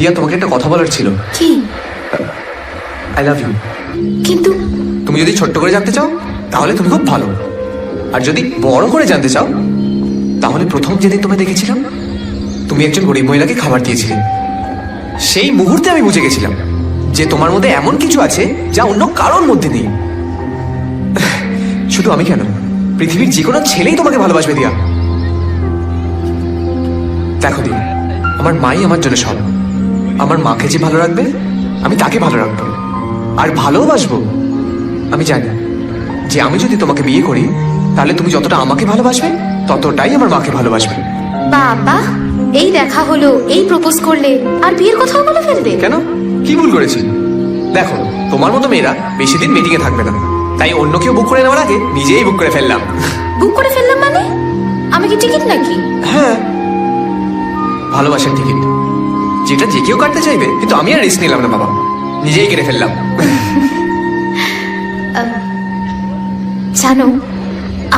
দিয়া, তোমাকে একটা কথা বলার ছিল। কি? I love you. কিন্তু তুমি যদি ছোট্ট করে জানতে চাও তাহলে তুমি খুব ভালো, আর যদি বড় করে জানতে চাও তাহলে প্রথম যেদিন তোমায় দেখেছিলাম তুমি একজন গরিব মহিলাকে খাবার দিয়েছিলে, সেই মুহূর্তে আমি বুঝে গেছিলাম যে তোমার মধ্যে এমন কিছু আছে যা অন্য কারোর মধ্যে নেই। শুধু আমি কেন, পৃথিবীর যে কোনো ছেলেই তোমাকে ভালোবাসবে দিয়া। দেখো দিয়া, আমার মাই আমার জন্য সব। আমার মাকে যে ভালো রাখবে আমি তাকে ভালো রাখবো, আর ভালোবাসবো। আমি জানি যে আমি যদি তোমাকে বিয়ে করি তাহলে তুমি যতটা আমাকে ভালোবাসবে ততটাই আমার মাকে ভালোবাসবে। বাবা, এই দেখা হলো, এই প্রপোজ করলে, আর বিয়ের কথাও বলে ফেলবে? কেন, কি ভুল করেছি? দেখো, তোমার মতো মেয়েরা বেশি দিন মিটিংয়ে থাকবে না, তাই অন্য কেউ বুক করে নেওয়ার আগে নিজেই বুক করে ফেললাম। বুক করে ফেললাম মানে? আমি কি টিকিট নাকি? হ্যাঁ, ভালোবাসার টিকিট, যেটা যে কেউ কাটতে চাইবে, কিন্তু আমি আর রিস্ক নিলাম না বাবা, নিজেই কেটে ফেললাম। জানো,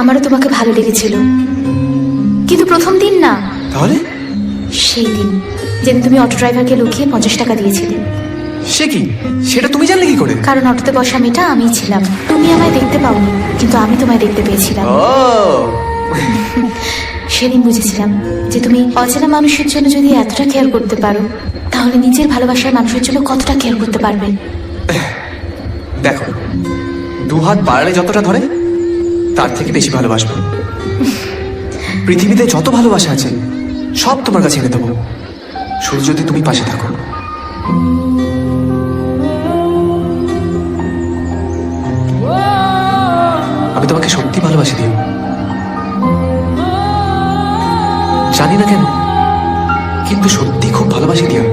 আমারও তোমাকে ভালো লেগেছিল, কিন্তু প্রথম দিন না, তাহলে? সেই দিন যেদিন তুমি অটো ড্রাইভারকে লুকিয়ে 50 টাকা দিয়েছিলে। সে কি, সেটা তুমি জানলে কি করে? কারণ অটোতে বসা মেয়েটা আমিই ছিলাম। তুমি আমায় দেখতে পাওনি, কিন্তু আমি তোমায় দেখতে পেয়েছিলাম। ও, সেদিন বুঝেছিলাম যে তুমি অচেনা মানুষের জন্য যদি এতটা কেয়ার করতে পারো, তাহলে নিজের ভালোবাসার মানুষের জন্য কতটা কেয়ার করতে পারবে। দেখো, দু হাত বাড়ালে যতটা ধরে তার থেকে বেশি ভালোবাসবো। পৃথিবীতে যত ভালোবাসা আছে সব তোমার কাছে এনে দেবো, শুধু যদি তুমি পাশে থাকো। আমি তোমাকে সত্যি ভালোবাসি দিও, জানি না কেন, কিন্তু সত্যি খুব ভালোবাসি দিয়া।